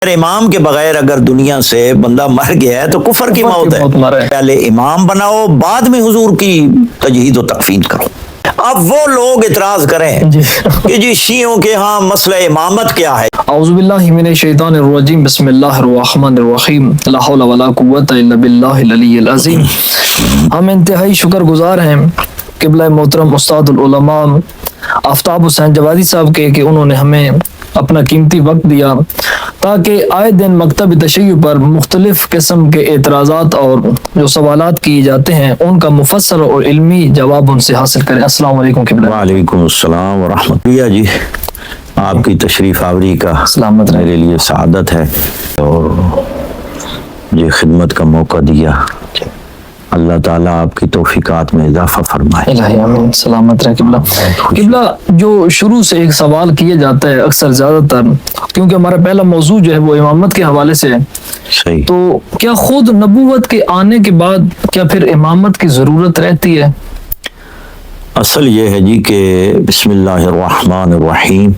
امام کے بغیر اگر دنیا سے بندہ مر گیا ہے تو کفر کی موت ہے. پہلے امام بناؤ، بعد میں حضور کی تجہید و تکفین کرو. اب وہ لوگ اعتراض کریں کہ جی شیعوں کے ہاں مسئلہ امامت کیا ہے. اعوذ باللہ من الشیطان الرجیم، بسم اللہ الرحمن الرحیم، لا حول ولا قوت الا باللہ العلی العظیم. ہم انتہائی شکر گزار ہیں قبلہ محترم استاد العلماء آفتاب حسین جوادی صاحب کے کہ انہوں نے ہمیں اپنا قیمتی وقت دیا تاکہ آئے دن مکتب تشیع پر مختلف قسم کے اعتراضات اور جو سوالات کیے جاتے ہیں ان کا مفصل اور علمی جواب ان سے حاصل کریں. السلام علیکم قبلہ. وعلیکم السلام ورحمۃ اللہ. جی آپ کی تشریف آوری کا سلامت میرے لیے سعادت ہے اور یہ خدمت کا موقع دیا. اللہ تعالیٰ آپ کی توفیقات میں اضافہ فرمائے. الہی آمین. سلامت رہے قبلہ. قبلہ جو شروع سے ایک سوال کیا جاتا ہے اکثر زیادہ تر، کیونکہ ہمارا پہلا موضوع جو ہے وہ امامت کے حوالے سے ہے، صحیح، تو کیا خود نبوت کے آنے کے بعد کیا پھر امامت کی ضرورت رہتی ہے؟ اصل یہ ہے جی کہ بسم اللہ الرحمن الرحیم،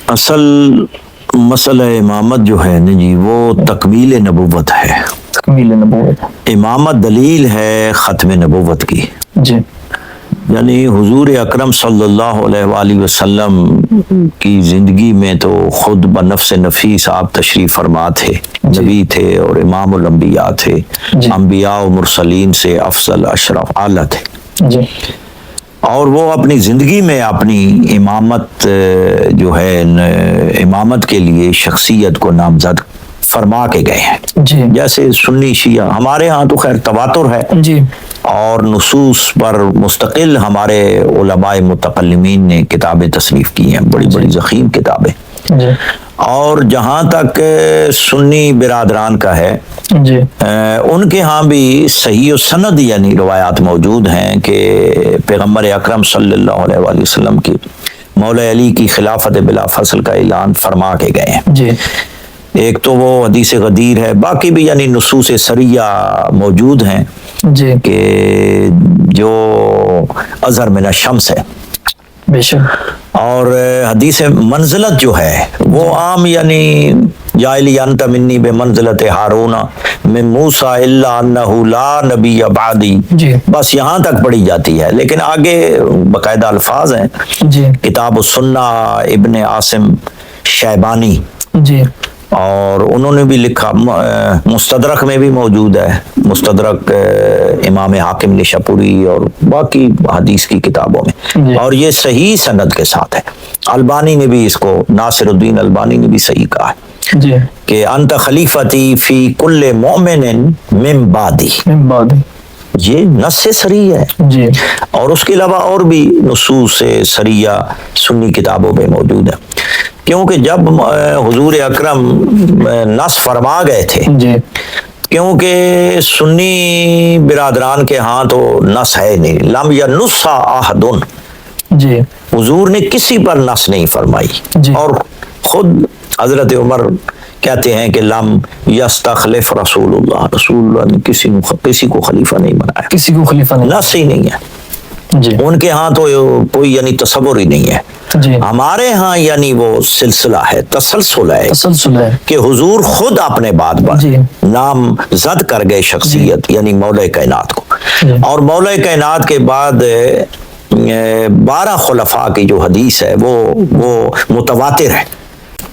اصل مسئلہ امامت جو ہے نا جی وہ تکمیل نبوت ہے. تکمیل نبوت، امامت دلیل ہے ختم نبوت کی. جی، یعنی حضور اکرم صلی اللہ علیہ وآلہ وسلم کی زندگی میں تو خود بنفس نفیس آپ تشریف فرما تھے، نبی تھے اور امام الانبیاء تھے، انبیاء و مرسلین سے افضل اشرف اعلیٰ تھے. جی، اور وہ اپنی زندگی میں اپنی امامت جو ہے امامت کے لیے شخصیت کو نامزد فرما کے گئے ہیں. جی، جیسے سنی شیعہ، ہمارے ہاں تو خیر تواتر ہے جی، اور نصوص پر مستقل ہمارے علماء متکلمین نے کتابیں تصنیف کی ہیں، بڑی بڑی ضخیم کتابیں. جی، اور جہاں تک سنی برادران کا ہے، جی، ان کے ہاں بھی صحیح و سند یعنی روایات موجود ہیں کہ پیغمبر اکرم صلی اللہ علیہ وآلہ وسلم کی مولا علی کی خلافت بلا فصل کا اعلان فرما کے گئے ہیں. جی، ایک تو وہ حدیث غدیر ہے، باقی بھی یعنی نصوص سریہ موجود ہیں جی، کہ جو اظہر من الشمس ہے. بے شک. اور حدیث منزلت جو ہے وہ عام یعنی جائلی انت منی بے منزلت ہارون من موسیٰ الا انہ لا نبی بعدی، جی، بس یہاں تک پڑھی جاتی ہے، لیکن آگے باقاعدہ الفاظ ہیں. جی، کتاب السنہ ابن عاصم شیبانی، جی، اور انہوں نے بھی لکھا، مستدرک میں بھی موجود ہے، مستدرک امام حاکم نشاپوری اور باقی حدیث کی کتابوں میں، اور یہ صحیح سند کے ساتھ ہے. البانی نے بھی اس کو، ناصر الدین البانی نے بھی صحیح کہا ہے جی، کہ انت خلیفتی فی کل مؤمن من بعدی. من بعد، یہ نص صریح ہے. جی، اور اس کے علاوہ اور بھی نصوص صریح سنی کتابوں میں موجود ہیں، کیونکہ جب حضور اکرم نص فرما گئے تھے، جی، کیونکہ سنی برادران کے ہاں تو نص ہے نہیں، لم ینص احد، جی، حضور نے کسی پر نص نہیں فرمائی. جی، اور خود حضرت عمر کہتے ہیں کہ لم یستخلف رسول اللہ، رسول اللہ نے کسی کو خلیفہ نہیں بنایا، کسی کو خلیفہ نہیں. نص ہی نہیں ہے. جی، ان کے ہاں تو کوئی یعنی تصور ہی نہیں ہے. جی، ہمارے ہاں یعنی وہ سلسلہ ہے، تسلسل ہے تسلسل ہے کہ حضور خود اپنے بعد جی، نام زد کر گئے شخصیت یعنی مولا کائنات کو. جی، اور مولا کائنات کے بعد 12 خلفاء کی جو حدیث ہے وہ متواتر ہے.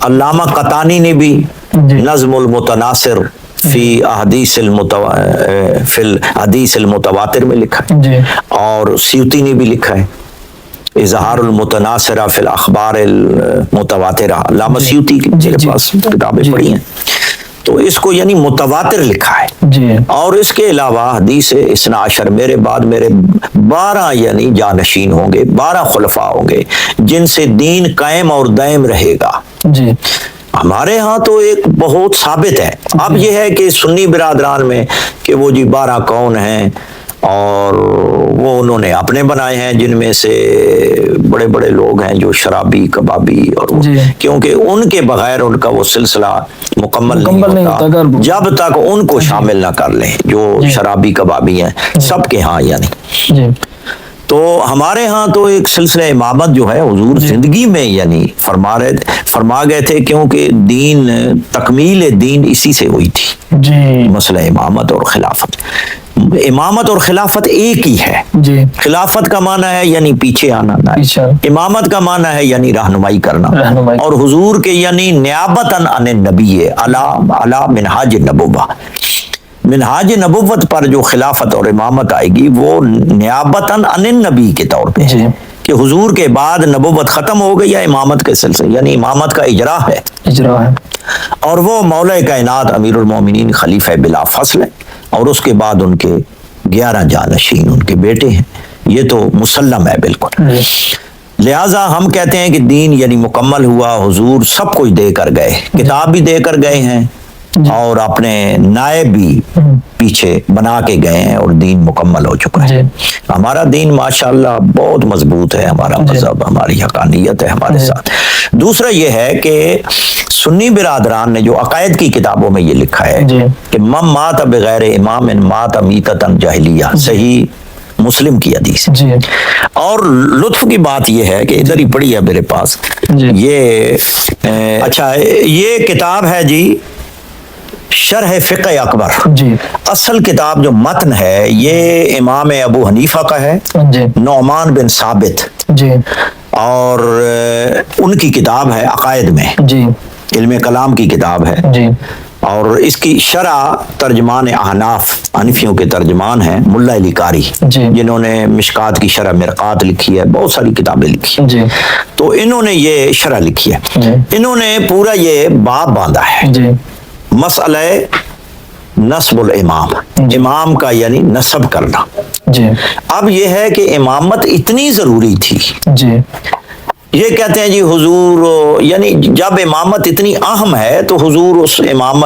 علامہ قطانی نے بھی جی، نظم المتناصر فی احادیث الحدیث المتواتر میں لکھا ہے، جی، اور سیوطی نے بھی لکھا ہے اظہار المتناصرہ فی الاخبار المتواترہ. علامہ سیوطی کی میرے پاس کتابیں پڑھی ہیں، تو اس کو یعنی متواتر لکھا ہے. جی، اور اس کے علاوہ حدیث اثنا عشر، میرے بعد میرے 12 یعنی جانشین ہوں گے، 12 خلفاء ہوں گے جن سے دین قائم اور دائم رہے گا. جی، ہمارے ہاں تو ایک بہت ثابت ہے. اب یہ ہے کہ سنی برادران میں کہ وہ جی 12 کون ہیں، اور وہ انہوں نے اپنے بنائے ہیں، جن میں سے بڑے بڑے لوگ ہیں جو شرابی کبابی، اور کیونکہ ان کے بغیر ان کا وہ سلسلہ مکمل نہیں ہوتا جب تک ان کو شامل نہ کر لیں جو شرابی کبابی ہیں سب کے ہاں یعنی. تو ہمارے ہاں تو ایک سلسلہ امامت جو ہے حضور زندگی میں یعنی فرما گئے تھے، کیونکہ دین تکمیل دین اسی سے ہوئی تھی، جی مسئلہ امامت اور خلافت۔ امامت اور خلافت ایک ہی ہے۔ جی خلافت کا معنی ہے یعنی پیچھے آنا، پیچھے۔ امامت کا معنی ہے یعنی رہنمائی کرنا، رہنمائی۔ اور حضور کے یعنی نیابتاً عن النبی علی منہاج النبوہ، منہاج نبوت پر جو خلافت اور امامت آئے گی وہ نیابتاً عن النبی کے طور پہ، جی کہ حضور کے بعد نبوت ختم ہو گئی یا امامت کے سلسلے، یعنی امامت کا اجرا ہے، اجرا ہے، اور وہ مولا کائنات امیر المومنین خلیفہ بلا فصل ہے، اور اس کے بعد ان کے 11 جانشین ان کے بیٹے ہیں، یہ تو مسلم ہے بالکل۔ لہٰذا ہم کہتے ہیں کہ دین یعنی مکمل ہوا، حضور سب کچھ دے کر گئے، کتاب بھی دے کر گئے ہیں اور اپنے نائب بھی پیچھے بنا کے گئے ہیں، اور دین مکمل ہو چکا ہے۔ ہمارا دین ماشاءاللہ بہت مضبوط ہے، ہمارا مذہب، ہماری حقانیت ہے ہمارے ساتھ۔ دوسرا یہ ہے کہ سنی برادران نے جو عقائد کی کتابوں میں یہ لکھا ہے کہ من مات بغیر امام مات میتۃ جاہلیہ، صحیح مسلم کی حدیث جی۔ اور لطف کی بات یہ ہے کہ ادھر ہی پڑھی ہے میرے پاس یہ، اچھا یہ کتاب ہے جی شرح فقہ اکبر، جی اصل کتاب جو متن ہے یہ امام ابو حنیفہ کا ہے، جی نعمان بن ثابت، جی، اور ان کی کتاب ہے عقائد میں، جی علم کلام کی کتاب ہے، جی، اور اس کی شرح ترجمان احناف، حنفیوں کے ترجمان ہیں ملا علی قاری، جی، جنہوں نے مشکات کی شرح مرقات لکھی ہے، بہت ساری کتابیں لکھی ہیں، جی، تو انہوں نے یہ شرح لکھی ہے، جی، انہوں نے پورا یہ باب باندھا ہے، جی، مسئلہ نسب الامام، امام کا یعنی نسب کرنا۔ جی، اب یہ ہے کہ امامت اتنی ضروری تھی، جی، یہ کہتے ہیں جی حضور یعنی جب امامت اتنی اہم ہے تو حضور اس امام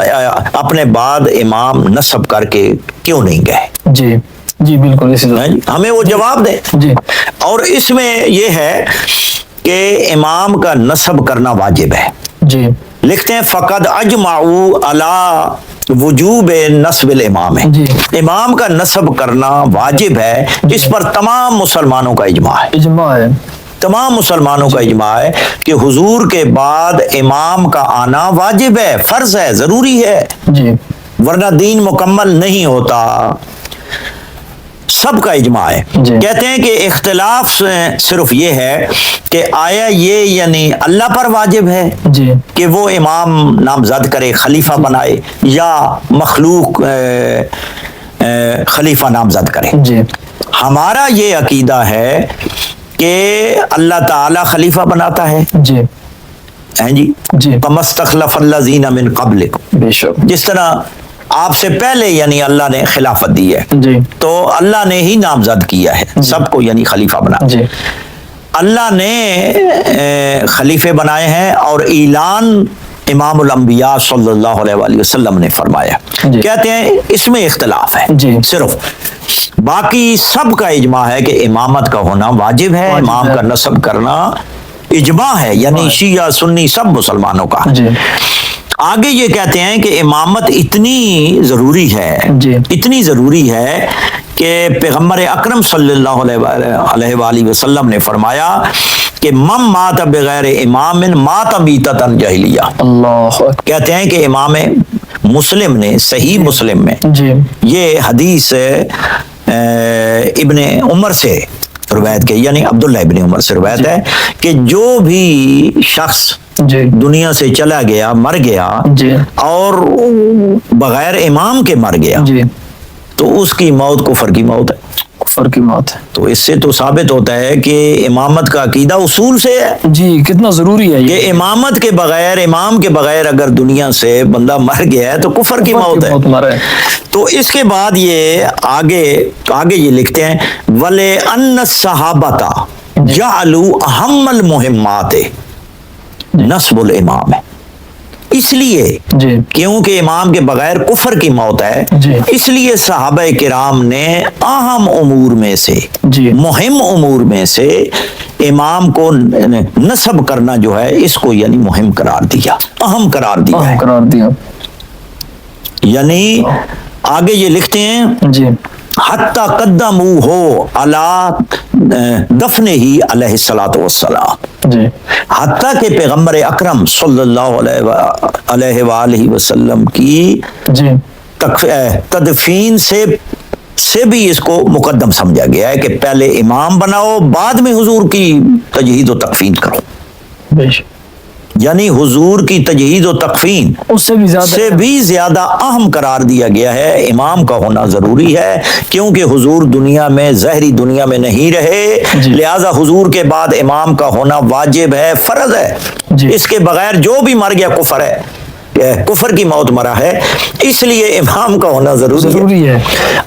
اپنے بعد امام نسب کر کے کیوں نہیں گئے؟ جی، جی بالکل اسی طرح، ہمیں وہ جواب دیں۔ جی، اور اس میں یہ ہے کہ امام کا نسب کرنا واجب ہے۔ جی، لکھتے ہیں فقد اجمعوا علی وجوب نسب الامام، جی، امام کا نسب کرنا واجب ہے، اس پر تمام مسلمانوں کا اجماع ہے، اجماع ہے، تمام مسلمانوں کا اجماع ہے کہ حضور کے بعد امام کا آنا واجب ہے، فرض ہے، ضروری ہے، جی، ورنہ دین مکمل نہیں ہوتا، سب کا اجماع ہے۔ جی، کہتے ہیں کہ اختلاف صرف یہ ہے کہ آیا یہ یعنی اللہ پر واجب ہے جی، کہ وہ امام نامزد کرے، خلیفہ بنائے، یا مخلوق خلیفہ نامزد کرے؟ جی، ہمارا یہ عقیدہ ہے کہ اللہ تعالی خلیفہ بناتا ہے، جی، ہیں جی، جی، فَمَسْتَخْلَفَ الَّذِينَ مِن قَبْلِكُمْ، بے شک، جس طرح آپ سے پہلے یعنی اللہ نے خلافت دی ہے، جی، تو اللہ نے ہی نامزد کیا ہے سب کو، یعنی خلیفہ بنا، جی، اللہ نے خلیفے بنائے ہیں، اور اعلان امام الانبیاء صلی اللہ علیہ وآلہ وسلم نے فرمایا۔ جی، کہتے ہیں اس میں اختلاف ہے، جی، صرف باقی سب کا اجماع ہے کہ امامت کا ہونا واجب ہے، واجب امام ہے، کا نسب کرنا اجماع ہے، یعنی شیعہ سنی سب مسلمانوں کا۔ جی، آگے یہ کہتے ہیں کہ امامت اتنی ضروری ہے، جی، اتنی ضروری ہے کہ پیغمبر اکرم صلی اللہ علیہ وآلہ وسلم نے فرمایا کہ من مات بغیر امام مات میتۃ جاہلیہ، اللہ، کہتے ہیں کہ امام مسلم نے صحیح مسلم میں جی، یہ حدیث ابن عمر سے روایت کے، یعنی عبداللہ ابن عمر سے روایت ہے کہ جو بھی شخص جی، دنیا سے چلا گیا، مر گیا، جی، اور بغیر امام کے مر گیا، جی، تو اس کی موت کفر کی موت ہے۔ کفر کی موت ہے، تو اس سے تو ثابت ہوتا ہے کہ امامت کا عقیدہ اصول سے ہے جی، کتنا ضروری ہے کہ یہ، امامت کے بغیر، امام کے بغیر اگر دنیا سے بندہ مر گیا ہے تو کفر کی موت ہے۔ مرے، تو اس کے بعد یہ آگے یہ لکھتے ہیں وَلِأَنَّ الصَّحَابَةَ جَعَلُوا أَهَمَّ الْمُهِمَّاتِ نصب الامام ہے، اس لیے جی، کیونکہ امام کے بغیر کفر کی موت ہے، جی، اس لیے صحابہ کرام نے اہم امور میں سے، جی، مہم امور میں سے امام کو نسب کرنا جو ہے اس کو یعنی مہم قرار دیا، اہم قرار دیا ہے۔ قرار دیا، یعنی آگے یہ لکھتے ہیں جی، حتی قدموہ علی دفنہ علیہ الصلاۃ والسلام، جی حتیٰ کہ پیغمبر اکرم صلی اللہ علیہ وآلہ وسلم کی جی تدفین سے بھی اس کو مقدم سمجھا گیا ہے کہ پہلے امام بناؤ، بعد میں حضور کی تجہید و تکفین کرو، بے شک، یعنی حضور کی تجہید و تکفین اس سے بھی سے زیادہ بھی زیادہ اہم قرار دیا گیا ہے، امام کا ہونا ضروری ہے، کیونکہ حضور دنیا میں ظاہری دنیا میں نہیں رہے، جی۔ لہذا حضور کے بعد امام کا ہونا واجب ہے، فرض ہے، جی۔ اس کے بغیر جو بھی مر گیا کفر ہے، کفر کی موت مرا ہے، اس لیے امام کا ہونا ضروری ہے۔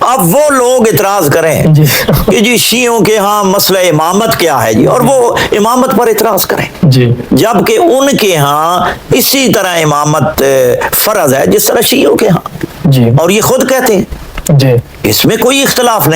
اب وہ لوگ اعتراض کریں جی کہ جی شیعوں کے ہاں مسئلہ امامت کیا ہے جی، اور وہ امامت پر اعتراض کریں، جی جبکہ ان کے ہاں اسی طرح امامت فرض ہے جس طرح شیعوں کے ہاں، جی اور یہ خود کہتے ہیں، جی اس میں کوئی اختلاف نہیں۔